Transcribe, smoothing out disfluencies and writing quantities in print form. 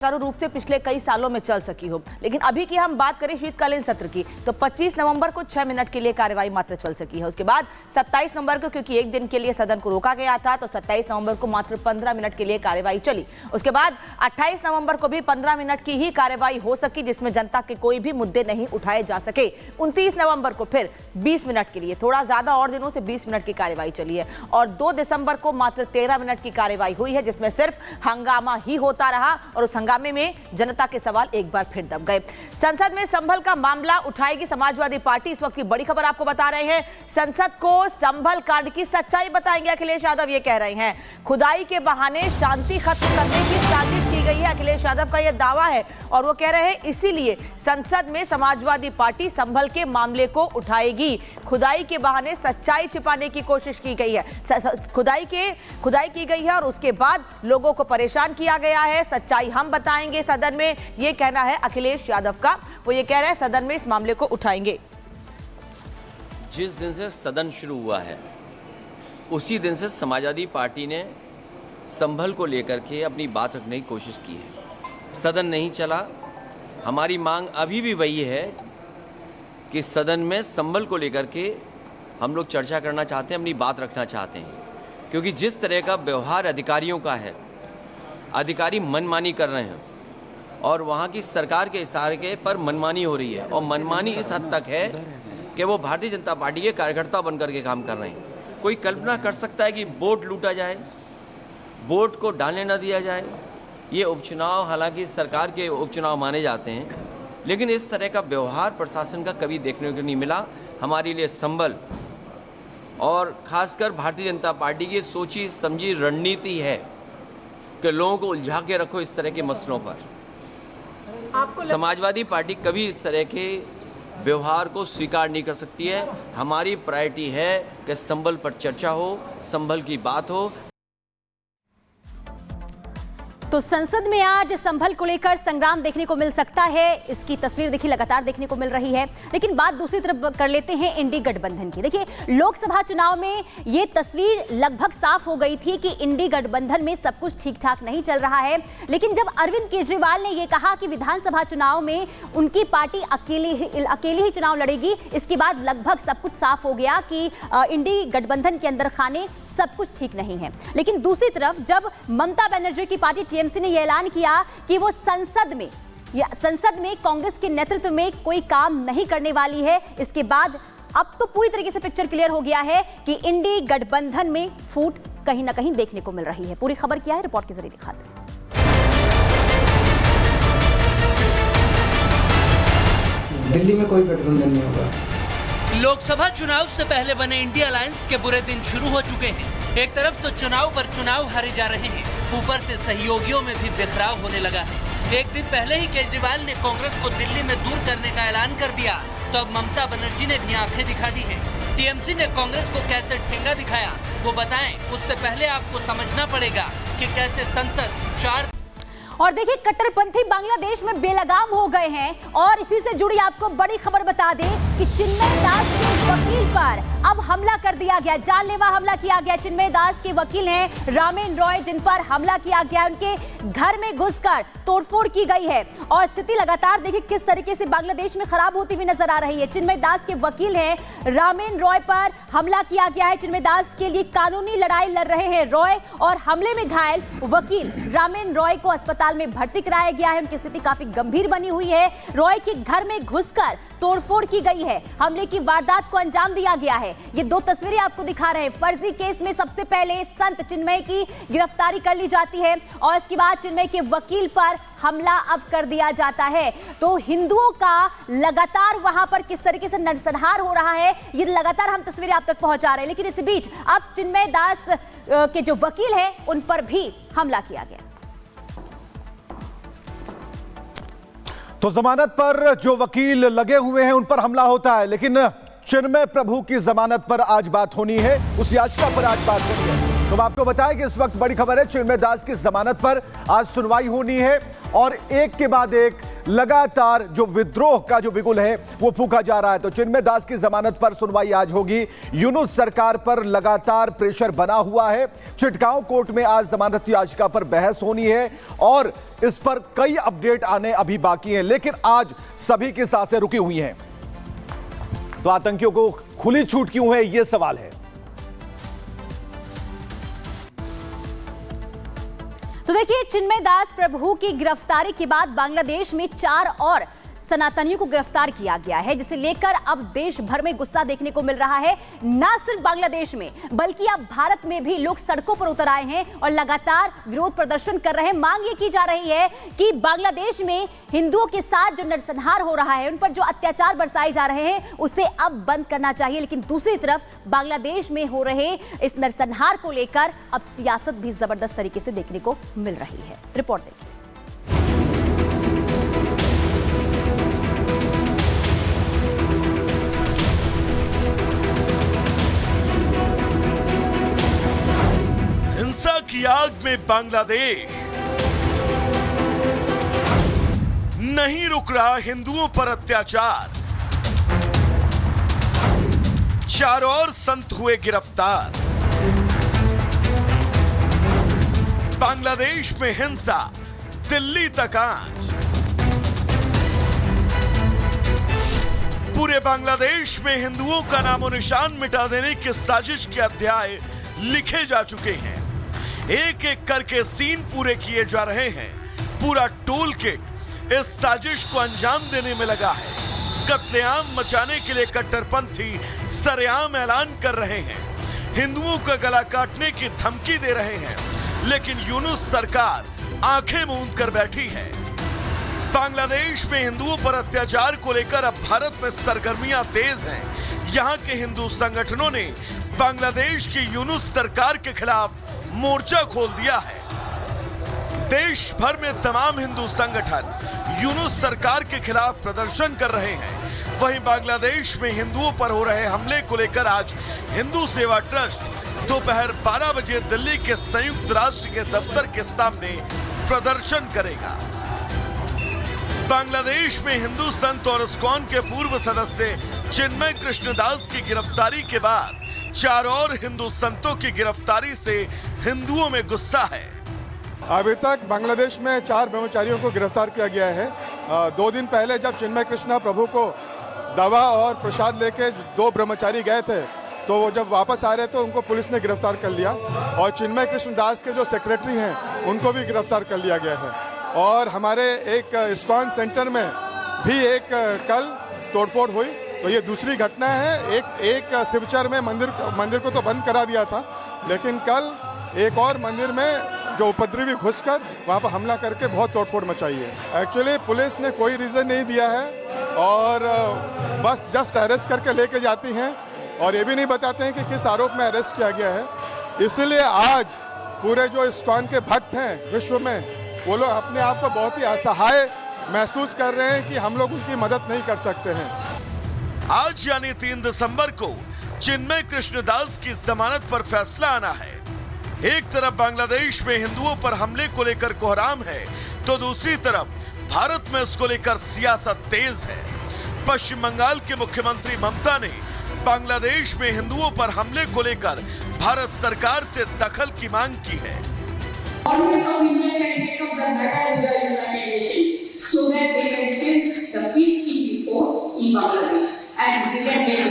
सुचारू रूप से पिछले कई सालों में चल सकी हो। लेकिन अभी की हम बात करें शीतकालीन सत्र की, तो 25 नवंबर को 6 मिनट के लिए कार्यवाही मात्र चल सकी है। उसके बाद 27 नवंबर को, क्योंकि एक दिन के लिए सदन को रोका गया था, तो 27 नवंबर को मात्र 15 मिनट के लिए कार्यवाही चली। उसके बाद 28 नवंबर को भी 15 मिनट की ही कार्यवाही हो सकी, जिसमें जनता के कोई भी मुद्दे नहीं उठाए जा सके। 29 नवंबर को फिर 20 मिनट के लिए, थोड़ा ज्यादा और दिनों से 20 मिनट की कार्यवाही चली है। और 2 दिसंबर को मात्र 13 मिनट की कार्यवाही हुई है, जिसमें सिर्फ हंगामा ही होता रहा और उस हंगामे में जनता के सवाल एक बार फिर दब गए। संसद में संभल का मामला उठाएगी समाजवादी पार्टी। इस वक्त की बड़ी खबर आपको बता रहे हैं, संसद को संभल कांड की सच्चाई बताएंगे अखिलेश यादव। ये कह रहे हैं खुदाई के बहाने शांति खत्म करने की साजिश की गई है। अखिलेश यादव का यह दावा है और वो कह रहे हैं इसीलिए संसद में समाजवादी पार्टी संभल के मामले को उठाएगी। खुदाई के बहाने सच्चाई छिपाने की कोशिश की गई है, खुदाई की गई है और उसके बाद लोगों को परेशान किया गया है। सच्चाई हम बताएंगे सदन में, ये कहना है अखिलेश यादव का। वो ये कह रहे हैं सदन में इस मामले को उठाएंगे। जिस दिन से सदन शुरू हुआ है उसी दिन से समाजवादी पार्टी ने संभल को लेकर के अपनी बात रखने की कोशिश की है। सदन नहीं चला। हमारी मांग अभी भी वही है कि सदन में संभल को लेकर के हम लोग चर्चा करना चाहते हैं, अपनी बात रखना चाहते हैं, क्योंकि जिस तरह का व्यवहार अधिकारियों का है, अधिकारी मनमानी कर रहे हैं और वहाँ की सरकार के इशारे पर मनमानी हो रही है। और मनमानी इस हद तक है कि वो भारतीय जनता पार्टी के कार्यकर्ता बनकर के काम कर रहे हैं। कोई कल्पना कर सकता है कि वोट लूटा जाए, वोट को डालने न दिया जाए? ये उपचुनाव, हालांकि सरकार के उपचुनाव माने जाते हैं, लेकिन इस तरह का व्यवहार प्रशासन का कभी देखने को नहीं मिला। हमारे लिए संभल और खासकर भारतीय जनता पार्टी की सोची समझी रणनीति है कि लोगों को उलझा के रखो इस तरह के मसलों पर। समाजवादी पार्टी कभी इस तरह के व्यवहार को स्वीकार नहीं कर सकती है। हमारी प्रायोरिटी है कि संभल पर चर्चा हो, संभल की बात हो। तो संसद में आज संभल को लेकर संग्राम देखने को मिल सकता है। इसकी तस्वीर देखिए लगातार देखने को मिल रही है। लेकिन बात दूसरी तरफ कर लेते हैं इंडी गठबंधन की। देखिए लोकसभा चुनाव में ये तस्वीर लगभग साफ हो गई थी कि इंडी गठबंधन में सब कुछ ठीक ठाक नहीं चल रहा है। लेकिन जब अरविंद केजरीवाल ने यह कहा कि विधानसभा चुनाव में उनकी पार्टी अकेली ही चुनाव लड़ेगी, इसके बाद लगभग सब कुछ साफ हो गया कि इंडी गठबंधन के अंदर खाने सब कुछ ठीक नहीं है। लेकिन दूसरी तरफ जब ममता बनर्जी की पार्टी टीएमसी ने यह ऐलान किया कि वो संसद में कांग्रेस के नेतृत्व में कोई काम नहीं करने वाली है, इसके बाद अब तो पूरी तरीके से पिक्चर क्लियर हो गया है कि इंडी गठबंधन में फूट कहीं ना कहीं देखने को मिल रही है। पूरी खबर क्या है, रिपोर्ट के जरिए दिखाते हैं। दिल्ली में कोई गठबंधन नहीं होगा। लोकसभा चुनाव से पहले बने इंडिया अलायंस के बुरे दिन शुरू हो चुके हैं। एक तरफ तो चुनाव पर चुनाव हारे जा रहे हैं, ऊपर से सहयोगियों में भी बिखराव होने लगा है। एक दिन पहले ही केजरीवाल ने कांग्रेस को दिल्ली में दूर करने का ऐलान कर दिया, तो अब ममता बनर्जी ने भी आंखें दिखा दी हैं। टीएमसी ने कांग्रेस को कैसे ठेंगा दिखाया वो बताएं, उससे पहले आपको समझना पड़ेगा कि कैसे संसद 4। और देखिए कट्टरपंथी बांग्लादेश में बेलगाम हो गए हैं। और इसी से जुड़ी आपको बड़ी खबर बता दें कि चिन्मय दास के वकील पर अब हमला कर दिया गया, जानलेवा हमला किया गया। चिन्मय दास के वकील हैं रामेन रॉय, जिन पर हमला किया गया, उनके घर में घुसकर तोड़फोड़ की गई है। और स्थिति लगातार देखिए किस तरीके से बांग्लादेश में खराब होती हुई नजर आ रही है। चिन्मय दास के वकील हैं रामेन रॉय पर हमला किया गया है। चिन्मय दास के लिए कानूनी लड़ाई लड़ रहे हैं रॉय, और हमले में घायल वकील रामेन रॉय को अस्पताल में भर्ती कराया गया है। उनकी स्थिति काफी गंभीर बनी हुई है। रॉय के घर में घुसकर तोड़फोड़ की गई है, हमले की वारदात को अंजाम दिया गया है। ये 2 तस्वीरें आपको दिखा रहे हैं। फर्जी केस में सबसे पहले संत चिन्मय की गिरफ्तारी कर ली जाती है और इसके बाद चिन्मय के वकील पर हमला अब कर दिया जाता है। तो हिंदुओं का लगातार वहां पर किस तरीके से नरसंहार हो रहा है, ये लगातार हम तस्वीरें आप तक पहुंचा रहे हैं। लेकिन इस बीच अब चिन्मय दास के जो वकील हैं उन पर भी हमला किया गया। तो जमानत पर जो वकील लगे हुए हैं उन पर हमला होता है, लेकिन चिन्मय प्रभु की जमानत पर आज बात होनी है, उस याचिका पर आज बात होनी है। तो मैं आपको बताएं कि इस वक्त बड़ी खबर है, चिन्मय दास की जमानत पर आज सुनवाई होनी है और एक के बाद एक लगातार जो विद्रोह का जो बिगुल है वो फूंका जा रहा है। तो चिन्मय दास की जमानत पर सुनवाई आज होगी। यूनुस सरकार पर लगातार प्रेशर बना हुआ है। चिटगांव कोर्ट में आज जमानत याचिका पर बहस होनी है और इस पर कई अपडेट आने अभी बाकी हैं, लेकिन आज सभी की सांसें रुकी हुई हैं। तो आतंकियों को खुली छूट क्यों है, यह सवाल है। तो देखिए, चिन्मय दास प्रभु की गिरफ्तारी के बाद बांग्लादेश में 4 और सनातनियों को गिरफ्तार किया गया है, जिसे लेकर अब देश भर में गुस्सा देखने को मिल रहा है। ना सिर्फ बांग्लादेश में बल्कि अब भारत में भी लोग सड़कों पर उतर आए हैं और लगातार विरोध प्रदर्शन कर रहे हैं। मांग ये की जा रही है कि बांग्लादेश में हिंदुओं के साथ जो नरसंहार हो रहा है, उन पर जो अत्याचार बरसाए जा रहे हैं, उसे अब बंद करना चाहिए। लेकिन दूसरी तरफ बांग्लादेश में हो रहे इस नरसंहार को लेकर अब सियासत भी जबरदस्त तरीके से देखने को मिल रही है। रिपोर्ट देखिए। हिंसा की आग में बांग्लादेश, नहीं रुक रहा हिंदुओं पर अत्याचार, 4 और संत हुए गिरफ्तार। बांग्लादेश में हिंसा, दिल्ली तक आंच। पूरे बांग्लादेश में हिंदुओं का नामो निशान मिटा देने की साजिश के अध्याय लिखे जा चुके हैं। एक एक करके सीन पूरे किए जा रहे हैं। पूरा टोल किट इस साजिश को अंजाम देने में लगा है। कत्लेआम मचाने के लिए कट्टरपंथी सरेआम ऐलान कर रहे हैं, हिंदुओं का गला काटने की धमकी दे रहे हैं, लेकिन यूनुस सरकार आंखें मूंद कर बैठी है। बांग्लादेश में हिंदुओं पर अत्याचार को लेकर अब भारत में सरगर्मियां तेज हैं। यहां के हिंदू संगठनों ने बांग्लादेश की यूनुस सरकार के खिलाफ मोर्चा खोल दिया है। देश भर में तमाम हिंदू संगठन यूनुस सरकार के खिलाफ प्रदर्शन कर रहे हैं। वहीं बांग्लादेश में हिंदुओं पर हो रहे हमले को लेकर आज हिंदू सेवा ट्रस्ट दोपहर 12 बजे दिल्ली के संयुक्त राष्ट्र के दफ्तर के सामने प्रदर्शन करेगा। बांग्लादेश में हिंदू संत और इस्कॉन के पूर्व सदस्य चिन्मय कृष्णदास की गिरफ्तारी के बाद 4 और हिंदू संतों की गिरफ्तारी से हिंदुओं में गुस्सा है। अभी तक बांग्लादेश में 4 ब्रह्मचारियों को गिरफ्तार किया गया है। 2 दिन पहले जब चिन्मय कृष्ण प्रभु को दवा और प्रसाद लेके 2 ब्रह्मचारी गए थे, तो वो जब वापस आ रहे थे उनको पुलिस ने गिरफ्तार कर लिया और चिन्मय कृष्ण दास के जो सेक्रेटरी हैं उनको भी गिरफ्तार कर लिया गया है। और हमारे एक इस्कॉन सेंटर में भी एक कल तोड़फोड़ हुई, तो ये दूसरी घटना है। एक शिवचर में मंदिर को तो बंद करा दिया था, लेकिन कल एक और मंदिर में जो उपद्रवी घुसकर वहां पर हमला करके बहुत तोड़फोड़ मचाई है। एक्चुअली पुलिस ने कोई रीजन नहीं दिया है और बस जस्ट अरेस्ट करके लेके जाती हैं और ये भी नहीं बताते हैं कि किस आरोप में अरेस्ट किया गया है। इसलिए आज पूरे जो इस्कॉन के भक्त हैं विश्व में, वो लोग अपने आप को बहुत ही असहाय महसूस कर रहे हैं कि हम लोग उनकी मदद नहीं कर सकते हैं। आज यानी 3 दिसंबर को चिन्मय कृष्णदास की जमानत पर फैसला आना है। एक तरफ बांग्लादेश में हिंदुओं पर हमले को लेकर कोहराम है, तो दूसरी तरफ भारत में इसको लेकर सियासत तेज है। पश्चिम बंगाल के मुख्यमंत्री ममता ने बांग्लादेश में हिंदुओं पर हमले को लेकर भारत सरकार से दखल की मांग की है। So that they can send the peacekeeping force in Bangladesh and they can make